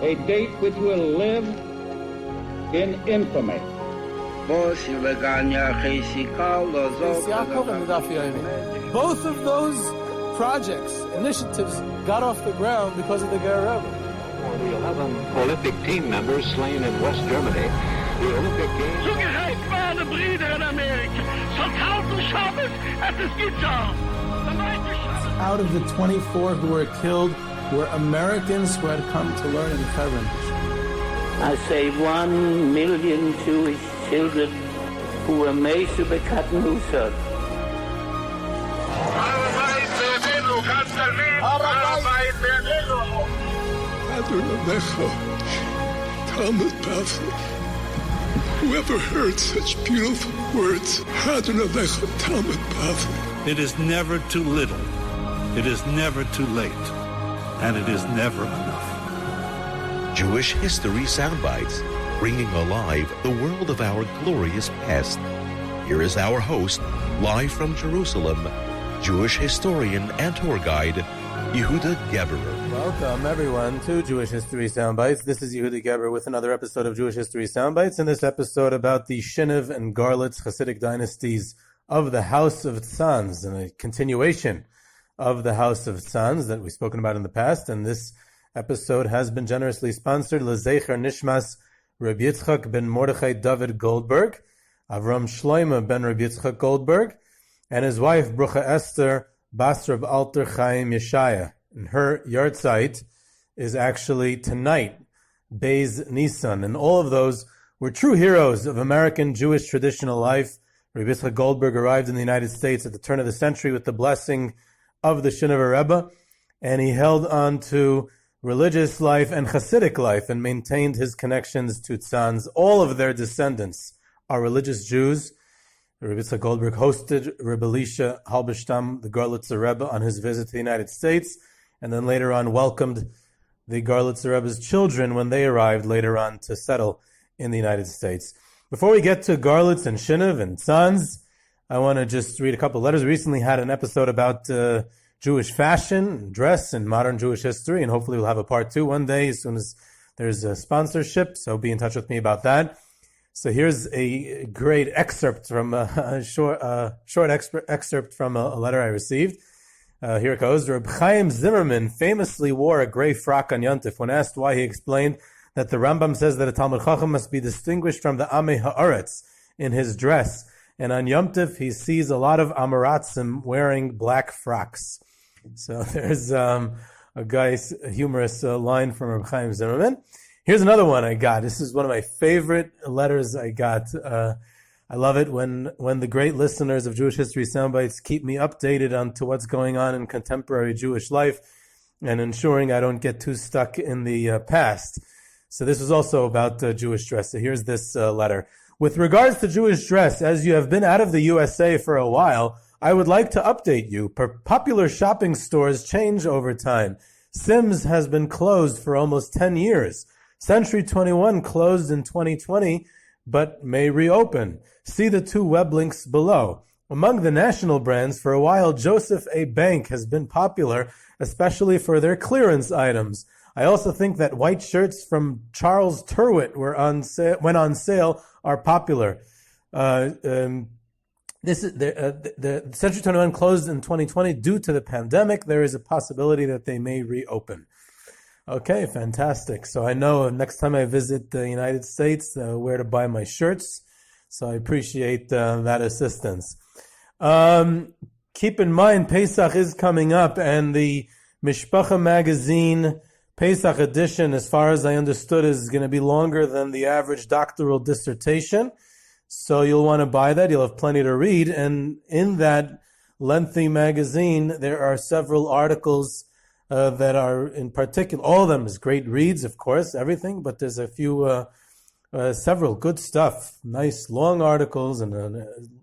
A date which will live in infamy. Both of those projects, initiatives, got off the ground because of the Ger Rebbe. The 11 Olympic team members slain in West Germany. The Olympic Games. Zugereicht waren Brüder in Amerika. Schon 1000 Shabbos, es ist getan. Out of the 24 who were killed were Americans who had come to learn in Hebron. I say 1 million Jewish children who were made to be cut loose. Whoever heard such beautiful words? It is never too little. It is never too late. And it is never enough. Jewish History Soundbites, bringing alive the world of our glorious past. Here is our host, live from Jerusalem, Jewish historian and tour guide, Yehuda Geberer. Welcome, everyone, to Jewish History Soundbites. This is Yehuda Geberer with another episode of Jewish History Soundbites. In this episode about the Shinive and Garlits chassidic dynasties of the House of Sanz, and a continuation of the House of Sanz that we've spoken about in the past. And this episode has been generously sponsored L'Zecher Nishmas Reb Yitzchak ben Mordechai David Goldberg, Avram Shloima ben Reb Yitzchak Goldberg, and his wife Brucha Esther Bas Reb Alter Chaim Yeshaya. And her yahrzeit is actually tonight, Beis Nisan. And all of those were true heroes of American Jewish traditional life. Revisa Goldberg arrived in the United States at the turn of the century with the blessing of the Shinive Rebbe, and he held on to religious life and chassidic life and maintained his connections to Sanz. All of their descendants are religious Jews. Revisa Goldberg hosted Rav Elisha Halberstam, the Garlits Rebbe, on his visit to the United States, and then later on welcomed the Garlits Rebbe's children when they arrived later on to settle in the United States. Before we get to Garlits and Shinive and Sanz, I want to just read a couple of letters. We recently had an episode about Jewish fashion, dress, and modern Jewish history, and hopefully we'll have a part 2 one day as soon as there's a sponsorship, so be in touch with me about that. So here's a great excerpt from a short excerpt from a letter I received. Here it goes. Reb Chaim Zimmerman famously wore a gray frock on Yontif. When asked why, he explained that the Rambam says that a Talmud Chacham must be distinguished from the Amei Haaretz in his dress. And on Yom Tov, he sees a lot of Amaratzim wearing black frocks. So there's a humorous line from Reb Chaim Zimmerman. Here's another one I got. This is one of my favorite letters I got. I love it when the great listeners of Jewish History Soundbites keep me updated on to what's going on in contemporary Jewish life and ensuring I don't get too stuck in the past. So this is also about Jewish dress. So here's this letter. With regards to Jewish dress, as you have been out of the USA for a while, I would like to update you. Popular shopping stores change over time. Sims has been closed for almost 10 years. Century 21 closed in 2020, but may reopen. See the 2 web links below. Among the national brands, for a while, Joseph A. Bank has been popular, especially for their clearance items. I also think that white shirts from Charles Turwitt when on sale are popular. The Century 21 closed in 2020 due to the pandemic. There is a possibility that they may reopen. Okay, fantastic. So I know next time I visit the United States where to buy my shirts. So I appreciate that assistance. Keep in mind, Pesach is coming up, and the Mishpacha magazine Pesach edition, as far as I understood, is going to be longer than the average doctoral dissertation. So you'll want to buy that. You'll have plenty to read. And in that lengthy magazine, there are several articles that are in particular, all of them is great reads, of course, everything, but there's a few, several good stuff, nice long articles and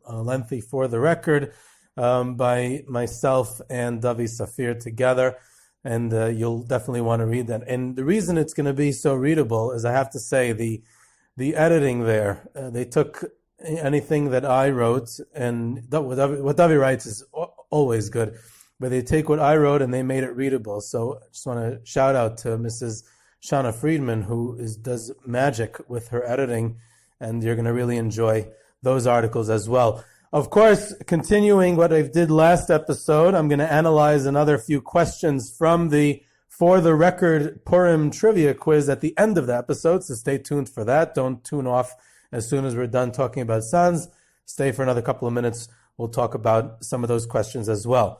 lengthy for the record by myself and Davi Safir together. And you'll definitely want to read that. And the reason it's going to be so readable is, I have to say, the editing there. They took anything that I wrote, and what Davi writes is always good. but they take what I wrote and they made it readable. So I just want to shout out to Mrs. Shana Friedman, who does magic with her editing, and you're going to really enjoy those articles as well. Of course, continuing what I did last episode, I'm going to analyze another few questions from the For the Record Purim trivia quiz at the end of the episode, so stay tuned for that. Don't tune off as soon as we're done talking about Sanz. Stay for another couple of minutes. We'll talk about some of those questions as well.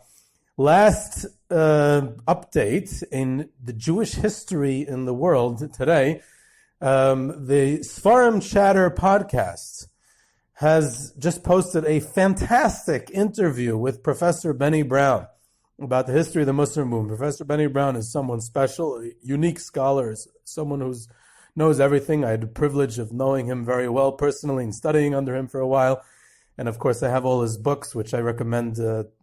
Last update in the Jewish history in the world today, the Sfarim Chatter podcast has just posted a fantastic interview with Professor Benny Brown about the history of the Muslim movement. Professor Benny Brown is someone special, a unique scholar, is someone who knows everything. I had the privilege of knowing him very well personally and studying under him for a while. And of course, I have all his books, which I recommend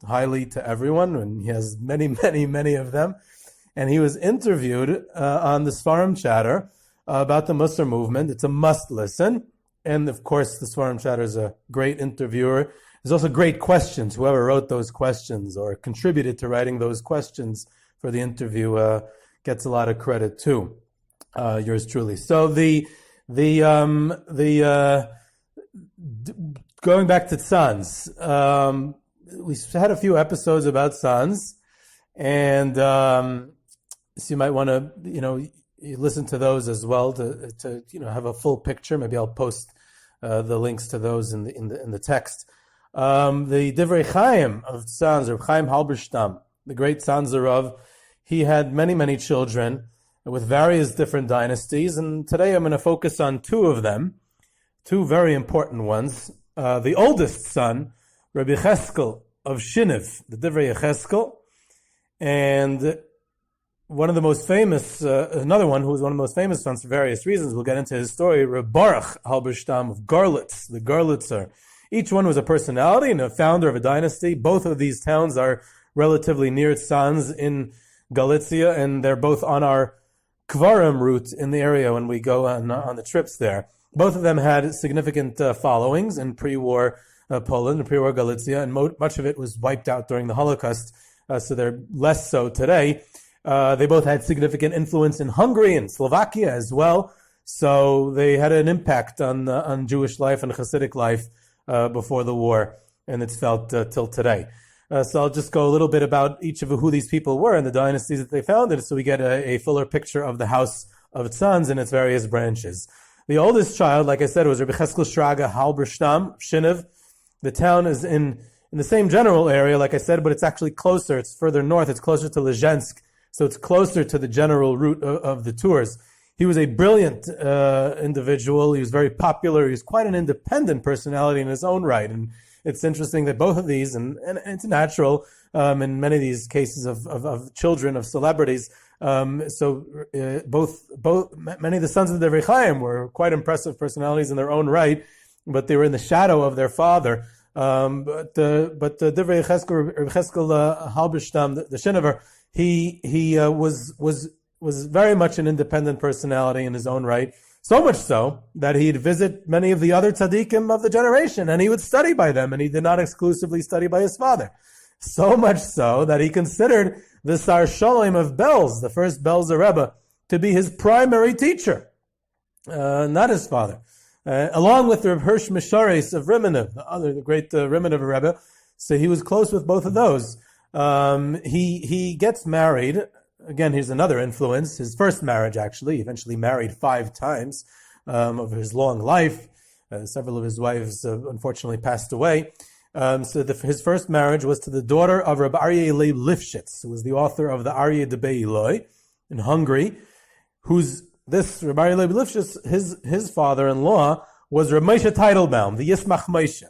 highly to everyone, and he has many, many, many of them. And he was interviewed on the Sfarim Chatter about the Muslim movement. It's a must listen. And of course, the Sfarim Chatter is a great interviewer. There's also great questions. Whoever wrote those questions or contributed to writing those questions for the interview gets a lot of credit too. Yours truly. So going back to Sanz, we had a few episodes about Sanz, and so you might want to, you listen to those as well to have a full picture. Maybe I'll post the links to those in the text. The Divrei Chaim of Sanz, or Chaim Halberstam, the great Sanzer Rav, he had many, many children with various different dynasties, and today I'm going to focus on two of them, two very important ones. The oldest son, Rabbi Yechezkal of Shinive, the Divrei Yechezkal, and one of the most famous, another one who was one of the most famous ones for various reasons. We'll get into his story. Rav Boruch Halberstam of Garlits, the Garlits. Each one was a personality and a founder of a dynasty. Both of these towns are relatively near Sanz in Galicia, and they're both on our Kvarim route in the area when we go on the trips there. Both of them had significant followings in pre-war Poland and pre-war Galicia, and much of it was wiped out during the Holocaust, so they're less so today. They both had significant influence in Hungary and Slovakia as well, so they had an impact on Jewish life and Chassidic life before the war, and it's felt till today. So I'll just go a little bit about each of who these people were and the dynasties that they founded, so we get a fuller picture of the house of Sanz and its various branches. The oldest child, like I said, was Rabbi Yechezkal Shraga Halberstam, Shinive. The town is in the same general area, like I said, but it's actually closer. It's further north. It's closer to Lezhensk, so it's closer to the general route of the tours. He was a brilliant individual. He was very popular. He was quite an independent personality in his own right. And it's interesting that both of these, and it's natural in many of these cases of children of celebrities. Many of the sons of the Divrei Chaim were quite impressive personalities in their own right, but they were in the shadow of their father. But the Divrei Yechezkal Halberstam, the Shiniver, he was very much an independent personality in his own right. So much so that he'd visit many of the other tzaddikim of the generation, and he would study by them, and he did not exclusively study by his father. So much so that he considered the Sar Shalom of Belz, the first Belzer Rebbe, to be his primary teacher, not his father. Along with Rav Hirsch Mishares of Rimenev, the great Rimenev Rebbe. So he was close with both of those. He gets married. Again, here's another influence. His first marriage, actually, he eventually married 5 times of his long life. Several of his wives, unfortunately, passed away. His first marriage was to the daughter of Rabbi Aryeh Leib Lifshitz, who was the author of the Aryeh Debei Eloi in Hungary, this Rabbi Aryeh Leib Lifshitz, his father-in-law was Rabbi Moshe Teitelbaum, the Yismach Moshe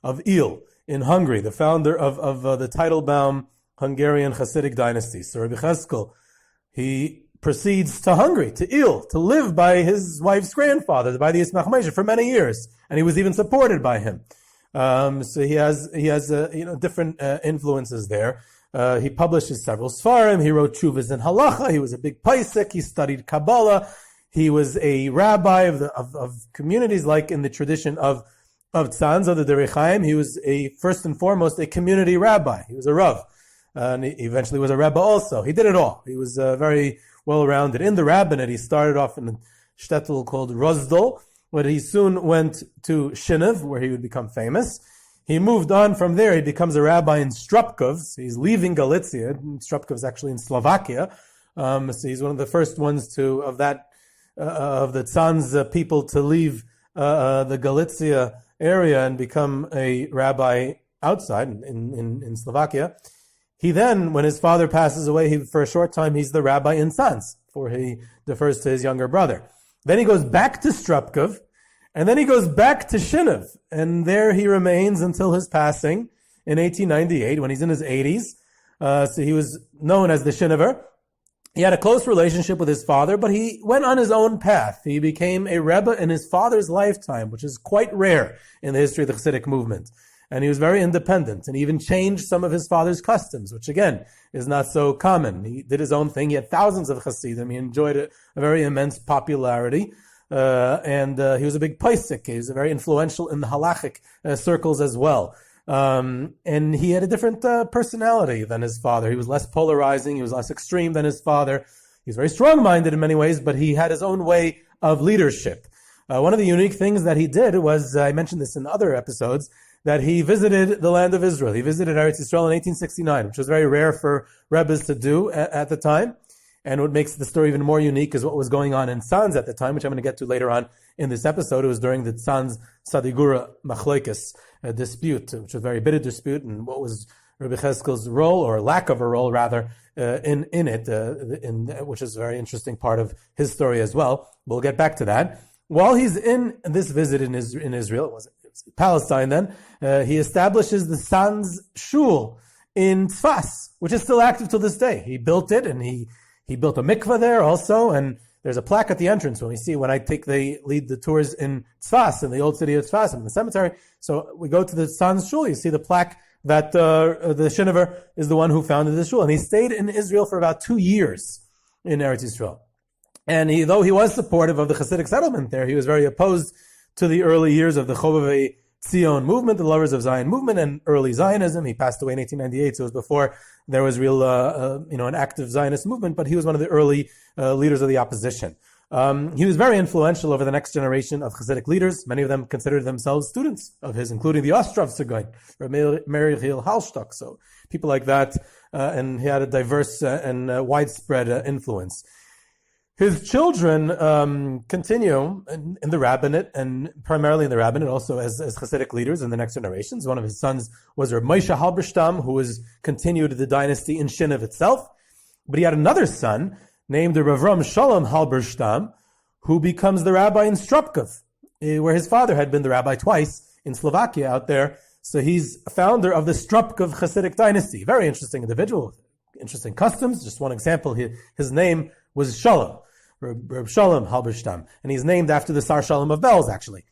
of Il in Hungary, the founder of the Teitelbaum Hungarian Chassidic dynasty. So Rabbi Yechezkal, he proceeds to Hungary, to Il, to live by his wife's grandfather, by the Yismach Moshe, for many years, and he was even supported by him. So he has different influences there. He publishes several Sfarim. He wrote Chuvas and Halacha. He was a big Paisik. He studied Kabbalah. He was a rabbi of communities, like in the tradition of Sanz, of the Divrei Chaim. He was first and foremost a community rabbi. He was a Rav. and he eventually was a Rebbe also. He did it all. He was very well-rounded. In the rabbinate, he started off in a shtetl called Rozdol, but he soon went to Shinive, where he would become famous. He moved on from there. He becomes a rabbi in Stropkov. So he's leaving Galicia. Stropkov is actually in Slovakia. So he's one of the first ones of the Sanz people to leave the Galicia area and become a rabbi outside in Slovakia. He then, when his father passes away, for a short time, he's the rabbi in Sanz, before he defers to his younger brother. Then he goes back to Stropkov, and then he goes back to Shinive, and there he remains until his passing in 1898, when he's in his 80s. So he was known as the Shiniver. He had a close relationship with his father, but he went on his own path. He became a Rebbe in his father's lifetime, which is quite rare in the history of the chassidic movement. And he was very independent, and he even changed some of his father's customs, which again is not so common. He did his own thing. He had thousands of chassidim. He enjoyed a very immense popularity, and he was a big paisik. He was very influential in the halachic circles as well. And he had a different personality than his father. He was less polarizing. He was less extreme than his father. He was very strong-minded in many ways, but he had his own way of leadership. One of the unique things that he did was, I mentioned this in other episodes, that he visited the land of Israel. He visited Eretz Yisrael in 1869, which was very rare for Rebbes to do at the time. And what makes the story even more unique is what was going on in Sanz at the time, which I'm going to get to later on in this episode. It was during the Sanz Sadigura Machlekes dispute, which was a very bitter dispute, and what was Rabbi Yechezkal's role, or lack of a role rather, in it, which is a very interesting part of his story as well. We'll get back to that. While he's in this visit in Israel, it was Palestine then, he establishes the Sanz shul in Tzfas, which is still active to this day. He built it, and he built a mikveh there also, and there's a plaque at the entrance when I lead the tours in Tzfas, in the old city of Tzfas, in the cemetery. So we go to the Sanz shul, you see the plaque that the Shiniver is the one who founded the shul, and he stayed in Israel for about 2 years in Eretz Yisrael. And though he was supportive of the chassidic settlement there, he was very opposed to the early years of the Chovevei Tzion movement, the Lovers of Zion movement, and early Zionism. He passed away in 1898, so it was before there was real, an active Zionist movement, but he was one of the early leaders of the opposition. He was very influential over the next generation of Hasidic leaders. Many of them considered themselves students of his, including the Ostrovtsegoin, Mary Hill Hallstock, so people like that, and he had a diverse and widespread influence. His children continue in the rabbinate, and primarily in the rabbinate, also as Hasidic leaders in the next generations. One of his sons was Rav Moshe Halberstam, who has continued the dynasty in Shinive itself. But he had another son named Rav Shalom Halberstam, who becomes the rabbi in Stropkov, where his father had been the rabbi twice in Slovakia out there. So he's a founder of the Stropkov Chassidic dynasty. Very interesting individual, interesting customs. Just one example, his name was Shalom, Reb Shalom Halberstam, and he's named after the Sar Shalom of Belz, actually.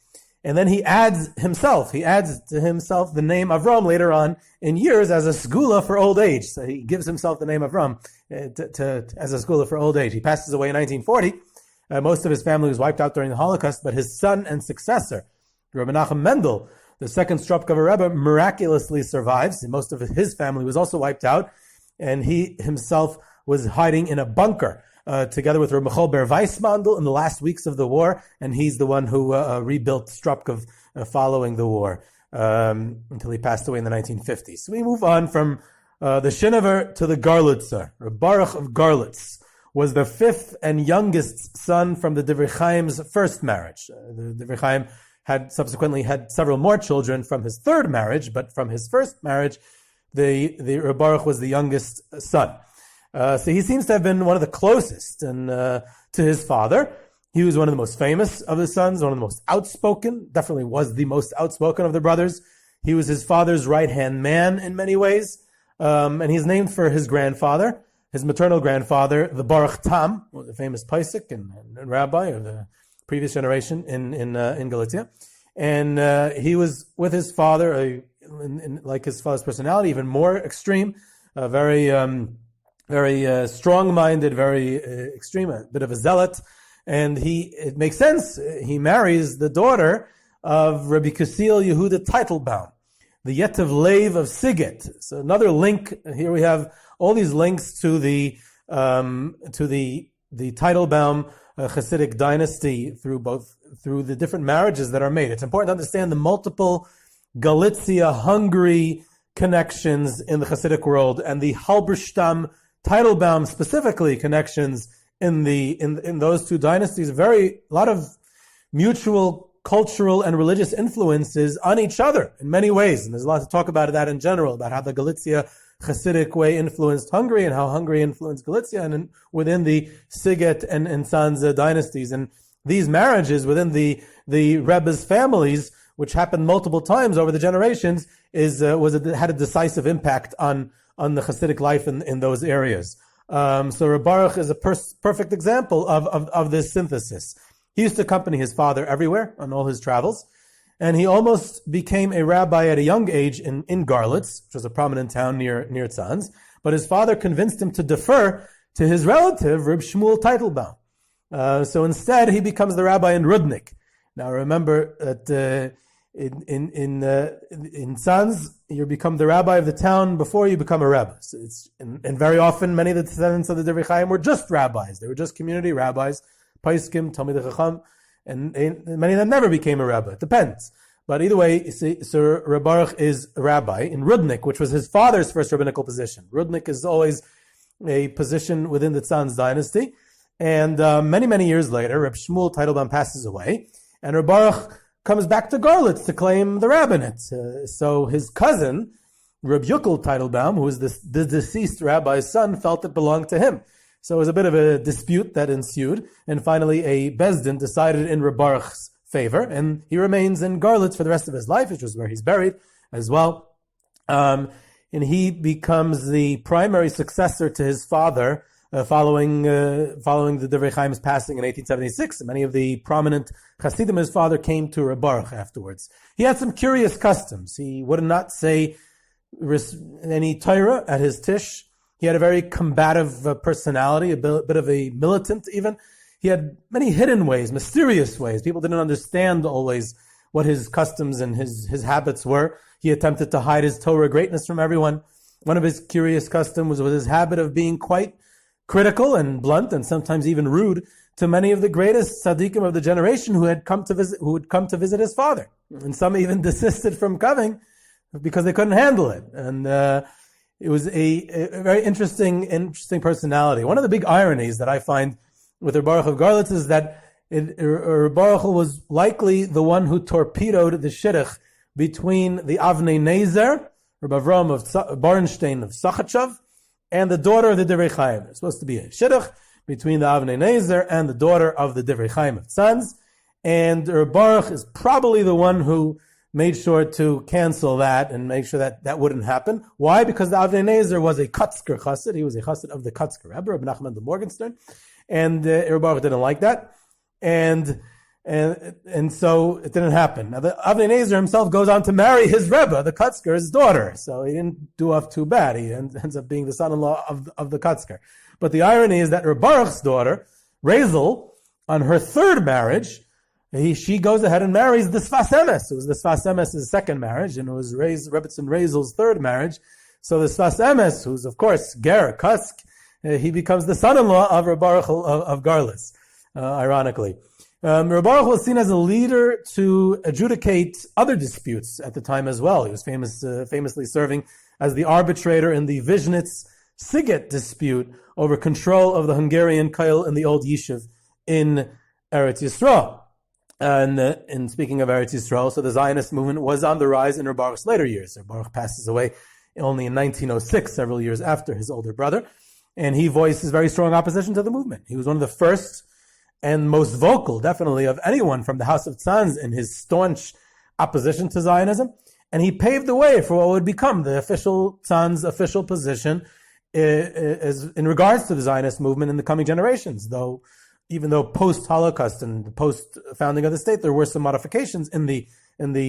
And then he adds to himself the name Avram later on in years as a segula for old age. So he gives himself the name Avram as a segula for old age. He passes away in 1940. Most of his family was wiped out during the Holocaust, but his son and successor, Rabbi Menachem Mendel, the second Stropkov Rebbe, miraculously survives. Most of his family was also wiped out, and he himself was hiding in a bunker together with Reb Michal Ber Weissmandel in the last weeks of the war, and he's the one who rebuilt Stropkov following the war until he passed away in the 1950s. So we move on from the Shiniver to the Garlits. Rav Boruch of Garlits was the fifth and youngest son from the Divrei Chaim's first marriage. The Divrei Chaim had subsequently had several more children from his third marriage, but from his first marriage, the Rav Boruch was the youngest son. So he seems to have been one of the closest to his father. He was one of the most famous of the sons, one of the most outspoken, definitely was the most outspoken of the brothers. He was his father's right-hand man in many ways. And he's named for his grandfather, his maternal grandfather, the Baruch Tam, the famous Paisik and rabbi of the previous generation in Galicia. And he was with his father, like his father's personality, even more extreme, very strong-minded, very extreme, a bit of a zealot. And it makes sense. He marries the daughter of Rabbi Kusil Yehuda Teitelbaum, the Yetiv Lev of Siget. So another link here. We have all these links to the Teitelbaum chassidic dynasty through the different marriages that are made. It's important to understand the multiple Galicia, Hungary connections in the chassidic world, and the Halberstam, Teitelbaum specifically connections in those two dynasties. A lot of mutual cultural and religious influences on each other in many ways, and there's a lot to talk about that in general, about how the Galicia Chassidic way influenced Hungary and how Hungary influenced Galicia, and within the Siget and Sanz dynasties, and these marriages within the Rebbe's families, which happened multiple times over the generations, had a decisive impact on the Chassidic life in those areas. So Rav Boruch is a perfect example of this synthesis. He used to accompany his father everywhere on all his travels, and he almost became a rabbi at a young age in Garlits, which was a prominent town near Sanz. But his father convinced him to defer to his relative, Reb Shmuel Teitelbaum. So instead, he becomes the rabbi in Rudnik. Now remember that in Sanz, you become the rabbi of the town before you become a rabbi. So and very often, many of the descendants of the Divrei Chaim were just rabbis. They were just community rabbis, Paiskim, Talmidei Chacham, and many of them never became a rabbi. It depends. But either way, so Rav Boruch is a rabbi in Rudnik, which was his father's first rabbinical position. Rudnik is always a position within the Sanz dynasty. And many, many years later, Reb Shmuel Teitelbaum passes away, and Rav Boruch comes back to Garlits to claim the rabbinate. So his cousin, Reb Yechezkal Teitelbaum, who was the deceased rabbi's son, felt it belonged to him. So it was a bit of a dispute that ensued, and finally a Bezdin decided in Rav Boruch's favor, and he remains in Garlits for the rest of his life, which is where he's buried as well. And he becomes the primary successor to his father following the Divrei Chaim's passing in 1876. Many of the prominent chassidim of his father came to Rav Boruch afterwards. He had some curious customs. He would not say any Torah at his tish. He had a very combative personality, a bit of a militant even. He had many hidden ways, mysterious ways. People didn't understand always what his customs and his habits were. He attempted to hide his Torah greatness from everyone. One of his curious customs was his habit of being quite critical and blunt and sometimes even rude to many of the greatest tzaddikim of the generation who would come to visit his father. And some even desisted from coming because they couldn't handle it. And it was a very interesting personality. One of the big ironies that I find with Rav Boruch of Garlits is that Rav Boruch was likely the one who torpedoed the shidduch between the Avnei Nezer, Rabbi Avram of Borenstein of Sachachev, and the daughter of the Divrei Chaim. There's supposed to be a shidduch between the Avnei Nezer and the daughter of the Divrei Chaim of Sanz, and Rav Boruch is probably the one who made sure to cancel that and make sure that wouldn't happen. Why? Because the Avnei Nezer was a Kutzker chassid. He was a chassid of the Kutzker Rebbe, Rabbi Nachman de Morgenstern, and Rav Boruch didn't like that, and so it didn't happen. Now the Avnei Nezer himself goes on to marry his Rebbe, the Kutzker's daughter, so he didn't do off too bad. He ends up being the son-in-law of the Kutzker. But the irony is that Rav Boruch's daughter, Razel, on her third marriage, she goes ahead and marries the Tzfas Emes. It was the Tzfas Emes' second marriage, and it was Rebbetzin Razel's third marriage. So the Tzfas Emes, who's of course Ger, Kusk, he becomes the son-in-law of Rav Boruch of Garlits, ironically. Rav Boruch was seen as a leader to adjudicate other disputes at the time as well. He was famously serving as the arbitrator in the Vizhnitz-Siget dispute over control of the Hungarian Koil in the old Yishuv in Eretz Yisrael. And speaking of Eretz Yisrael, so the Zionist movement was on the rise in Rav Boruch's later years. Rav Boruch passes away only in 1906, several years after his older brother, and he voiced his very strong opposition to the movement. He was one of the first and most vocal, definitely, of anyone from the House of Sanz in his staunch opposition to Zionism, and he paved the way for what would become the Sanz official position in regards to the Zionist movement in the coming generations. Even though post-Holocaust and post-founding of the state, there were some modifications in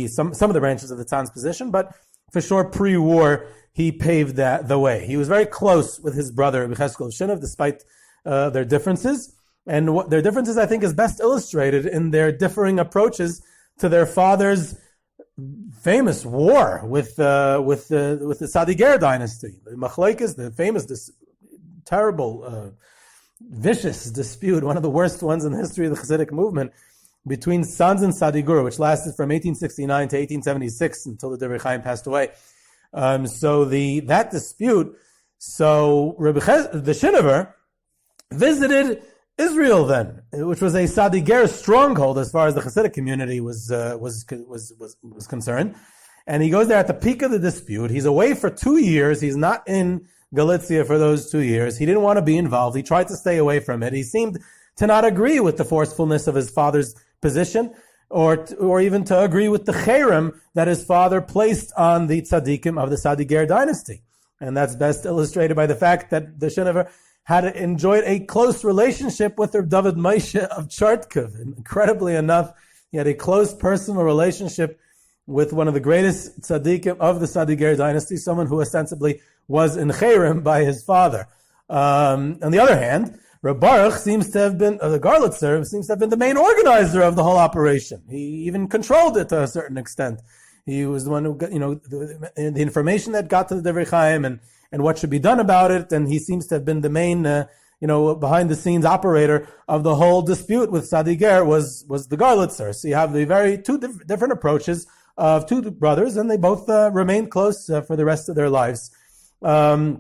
some of the branches of the Sanz position, but for sure, pre-war, he paved the way. He was very close with his brother Yechezkal Shinive, despite their differences. And their differences, I think, is best illustrated in their differing approaches to their father's famous war with the Sadiger dynasty, the Machlokes, the famous, terrible, vicious dispute, one of the worst ones in the history of the Chassidic movement, between Sanz and Sadigur, which lasted from 1869 to 1876 until the Divrei Chaim passed away. That dispute. So the Shinive visited Israel then, which was a Sadiger stronghold as far as the Chassidic community was concerned. And he goes there at the peak of the dispute. He's away for 2 years. He's not in Galicia for those 2 years. He didn't want to be involved. He tried to stay away from it. He seemed to not agree with the forcefulness of his father's position, or even to agree with the cherem that his father placed on the tzaddikim of the Sadiger dynasty. And that's best illustrated by the fact that the Shinive had enjoyed a close relationship with Reb David Moshe of Chartkov. Incredibly enough, he had a close personal relationship with one of the greatest tzaddikim of the Sadiger dynasty, someone who ostensibly was in cherem by his father. On the other hand, Rav Boruch seems to have been, the Garlits seems to have been the main organizer of the whole operation. He even controlled it to a certain extent. He was the one who got, the information that got to the Divrei Chaim and what should be done about it. And he seems to have been the main, behind the scenes operator of the whole dispute with Sadiger was the Garlits. So you have the two different approaches of two brothers, and they both remained close for the rest of their lives. The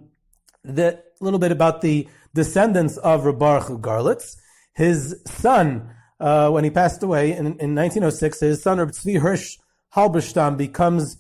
little bit about the descendants of Rav Boruch of Garlits. His son, when he passed away in 1906, his son Rav Tzvi Hirsch Halberstam becomes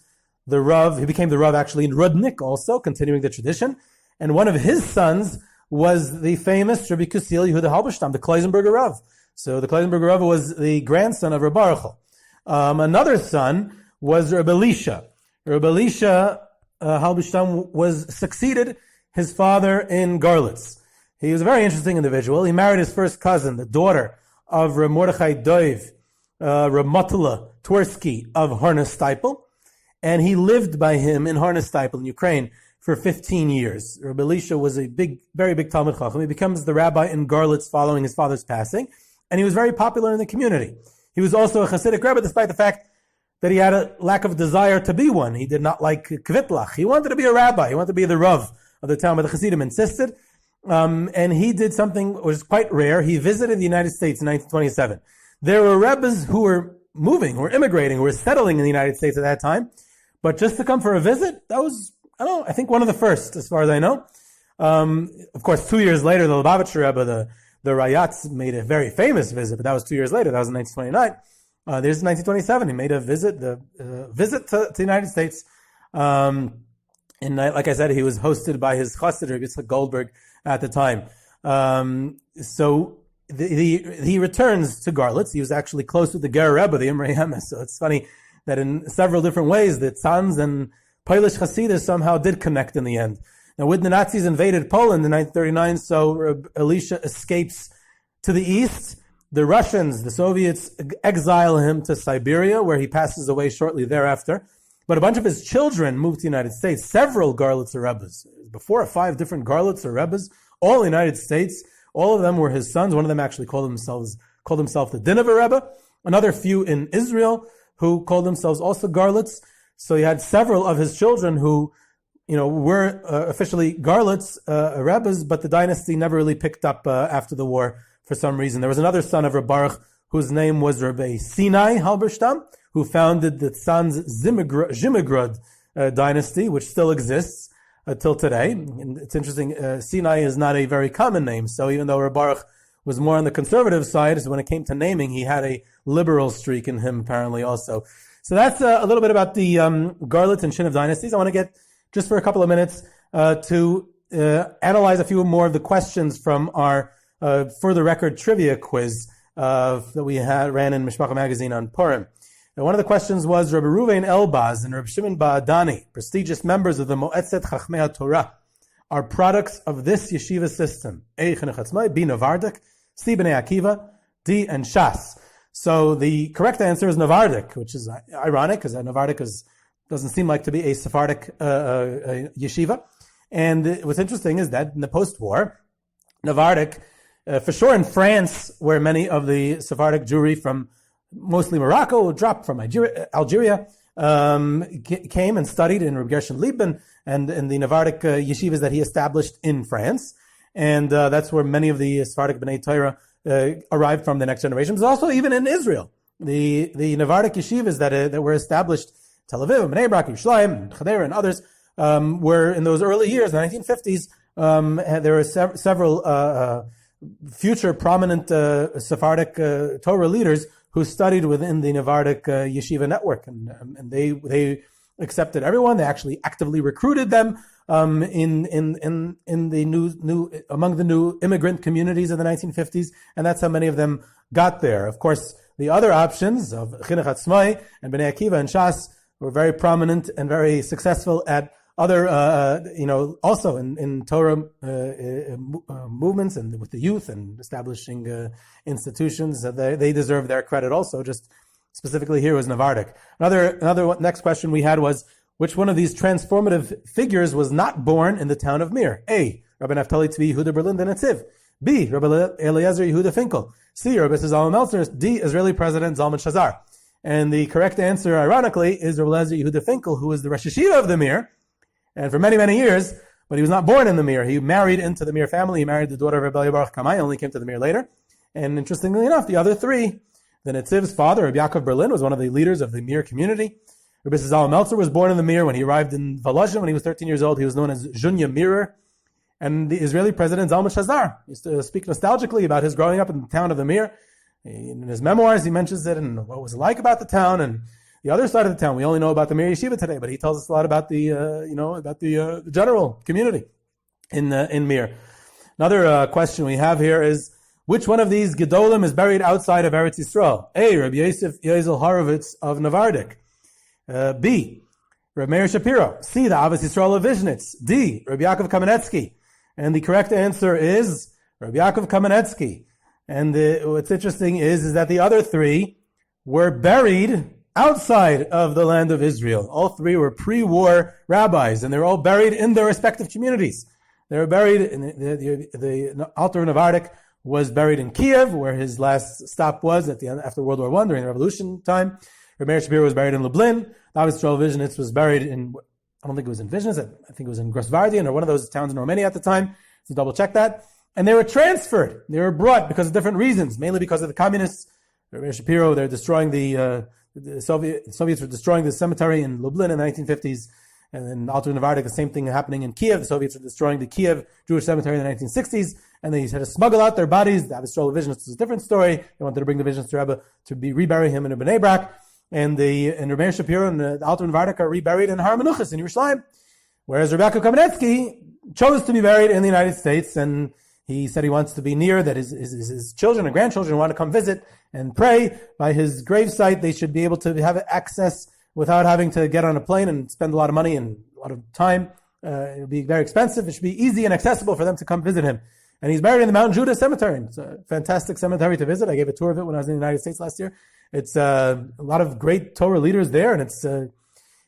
the Rav. He became the Rav actually in Rudnik also, continuing the tradition. And one of his sons was the famous Rabbi Kusil Yehuda Halberstam, the Kloisenberger Rav. So the Kloisenberger Rav was the grandson of Rav Boruch. Another son was Rav Elisha. Rav Elisha Halberstam succeeded his father in Garlits. He was a very interesting individual. He married his first cousin, the daughter of Rav Mordechai Dov, Rav Motula Twersky of Hornistipel, and he lived by him in Hornistipel in Ukraine for 15 years. Rav Elisha was a very big Talmud Chacham. He becomes the rabbi in Garlits following his father's passing, and he was very popular in the community. He was also a Hasidic rabbi, despite the fact that he had a lack of desire to be one. He did not like kvitlach. He wanted to be a rabbi. He wanted to be the Rav of the town, but the Hasidim insisted. And he did something that was quite rare. He visited the United States in 1927. There were rabbis who were moving, who were immigrating, who were settling in the United States at that time. But just to come for a visit, that was, I think one of the first, as far as I know. Of course, 2 years later, the Lubavitcher Rebbe, the Rayatz, made a very famous visit, but that was 2 years later. That was in 1929. There's 1927. He made a visit, visit to the United States. And like I said, he was hosted by his chassid, Revisa Goldberg, at the time. So he returns to Garlits. He was actually close with the Ger Rebbe, the Imrei Emes. So it's funny that in several different ways that Sanz and Polish Hasidus somehow did connect in the end. Now, when the Nazis invaded Poland in 1939, so Rav Elisha escapes to the east. The Russians, the Soviets, exile him to Siberia, where he passes away shortly thereafter. But a bunch of his children moved to the United States. Several Garlits Rebbes, 4 or 5 different Garlits Rebbes, all in the United States. All of them were his sons. One of them actually called himself the Dineveh Rebbe. Another few in Israel who called themselves also Garlits. So he had several of his children who, were officially Garlits Rebbes, but the dynasty never really picked up after the war for some reason. There was another son of Rav Boruch whose name was Rabbi Sinai Halberstam, who founded the Sanz Zimigrod dynasty, which still exists till today. And it's interesting, Sinai is not a very common name, so even though Rav Boruch was more on the conservative side, so when it came to naming, he had a liberal streak in him apparently also. So that's a little bit about the Garlits and Shinive dynasties. I want to get, just for a couple of minutes, to analyze a few more of the questions from our For the Record trivia quiz that we ran in Mishpacha magazine on Purim. And one of the questions was, Rabbi Ruvain Elbaz and Rabbi Shimon Ba'adani, prestigious members of the Moetzet Chachmei Torah, are products of this yeshiva system. A. Chinuch B. Novardik, C. B'nai Akiva, D. and Shas. So the correct answer is Novardik, which is ironic because Novardik doesn't seem like to be a Sephardic yeshiva. And what's interesting is that in the post-war, Novardik, for sure in France, where many of the Sephardic Jewry from mostly Morocco dropped from Algeria, came and studied in Reb Gershon Liebman and in the Navardic yeshivas that he established in France. And that's where many of the Sephardic B'nai Torah arrived from the next generation. But also even in Israel, the Navardic yeshivas that were established, Tel Aviv, Bnei Brak, Yerushalayim, Chadera, and others, were in those early years, the 1950s. There were several future prominent Sephardic Torah leaders who studied within the Navardic yeshiva network, and they accepted everyone. They actually actively recruited them in the new among the new immigrant communities in the 1950s, and that's how many of them got there. Of course, the other options of Chinuch Atzmai and Bnei Akiva and Shas were very prominent and very successful at other, also in Torah movements and with the youth and establishing institutions. They deserve their credit also. Just specifically here was Navardic. Another next question we had was, which one of these transformative figures was not born in the town of Mir? A. Rabbi Naftali Tzvi Yehuda Berlin the Netziv. B. Rabbi Eliezer Yehuda Finkel. C. Rabbi Zalman Meltzer. D. Israeli President Zalman Shazar. And the correct answer, ironically, is Rabbi Eliezer Yehuda Finkel, who was the Rosh Yeshiva of the Mir, and for many, many years, but he was not born in the Mir. He married into the Mir family. He married the daughter of Rabbi Baruch Kamai, only came to the Mir later. And interestingly enough, the other three, the Netziv's father, Rabbi Yaakov Berlin, was one of the leaders of the Mir community. Rabbi Zalman Meltzer was born in the Mir when he arrived in Volozhin when he was 13 years old. He was known as Zhunya Mirer. And the Israeli president Zalman Shazar used to speak nostalgically about his growing up in the town of the Mir. In his memoirs, he mentions it and what it was like about the town and the other side of the town. We only know about the Mir Yeshiva today, but he tells us a lot about the general community in Mir. Another question we have here is, which one of these Gedolim is buried outside of Eretz Yisrael? A. Rabbi Yosef Yozel Horovitz of Navardic. B. Rabbi Meir Shapiro. C. The Avos Yisrael of Vishnitz. D. Rabbi Yaakov Kamenetsky. And the correct answer is Rabbi Yaakov Kamenetsky. And what's interesting is that the other three were buried outside of the land of Israel. All three were pre-war rabbis, and they're all buried in their respective communities. They were buried in the Alter Navardic was buried in Kiev, where his last stop was after World War I during the Revolution time. Rabbi Meir Shapiro was buried in Lublin. The Avos Yisrael Vishnitz was buried in, I don't think it was in Vishnitz, I think it was in Grossvardian or one of those towns in Romania at the time. So double check that. And they were transferred. They were brought because of different reasons, mainly because of the communists. Rabbi Meir Shapiro, they're destroying the Soviets were destroying the cemetery in Lublin in the 1950s. And then Alter Navardic, the same thing happening in Kiev. The Soviets were destroying the Kiev Jewish cemetery in the 1960s. And they had to smuggle out their bodies. The Avos Yisrael Vishnitz was a different story. They wanted to bring the Vishnitz Rebbe to rebury him in Bnei Brak. And Rabbi Meir Shapiro and the Alter Navardic are reburied in Har Menuchos in Yerushalayim. Whereas Rabbi Yaakov Kamenetsky chose to be buried in the United States, and he said he wants to be near, that his children and grandchildren want to come visit and pray by his gravesite. They should be able to have access without having to get on a plane and spend a lot of money and a lot of time. It would be very expensive. It should be easy and accessible for them to come visit him. And he's buried in the Mount Judah Cemetery. It's a fantastic cemetery to visit. I gave a tour of it when I was in the United States last year. It's a lot of great Torah leaders there, and it's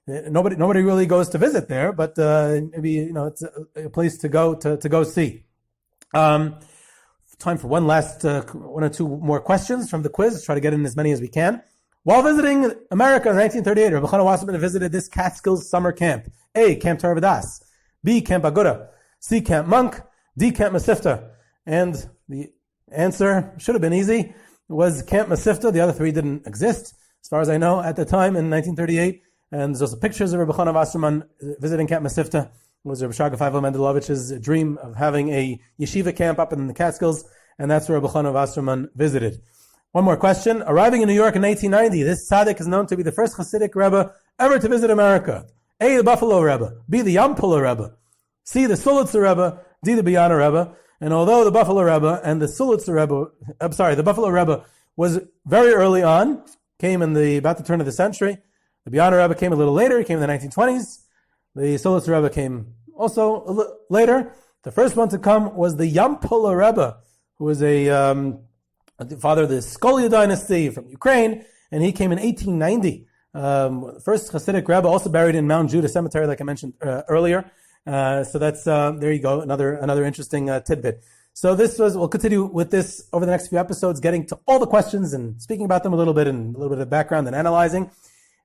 nobody really goes to visit there, but maybe it's a place to go see. Time for one or two more questions from the quiz. Let's try to get in as many as we can. While visiting America in 1938, Rabbi Chana Wasserman visited this Catskills summer camp. A. Camp Torah Vodas. B. Camp Aguda. C. Camp Monk. D. Camp Masifta. And the answer should have been easy. It was Camp Masifta. The other three didn't exist, as far as I know, at the time in 1938. And there's also pictures of Rabbi Chana Wasserman visiting Camp Masifta. It was Rabbi Shraga Feivel Mendelovich's dream of having a yeshiva camp up in the Catskills, and that's where Rabbi Chana Wasserman visited. One more question. Arriving in New York in 1890, this tzaddik is known to be the first chassidic Rebbe ever to visit America. A. The Buffalo Rebbe. B. The Yampula Rebbe. C. The Sulitzer Rebbe. D. The Biana Rebbe. And although the Buffalo Rebbe and the Sulitzer Rebbe, the Buffalo Rebbe was very early on, came in about the turn of the century. The Biana Rebbe came a little later. He came in the 1920s. The Sulitzer Rebbe came also a little later. The first one to come was the Yampula Rebbe, who was the father of the Skolia dynasty from Ukraine, and he came in 1890. First Hasidic Rebbe, also buried in Mount Judah Cemetery, like I mentioned earlier. So that's there you go, another interesting tidbit. So we'll continue with this over the next few episodes, getting to all the questions and speaking about them a little bit, and a little bit of background and analyzing.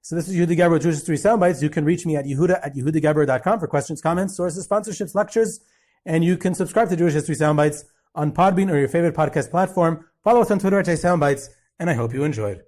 So this is Yehuda Geber with Jewish History Soundbites. You can reach me at yehuda@yehudageber.com for questions, comments, sources, sponsorships, lectures, and you can subscribe to Jewish History Soundbites on Podbean or your favorite podcast platform. Follow us on Twitter at Soundbites, and I hope you enjoyed.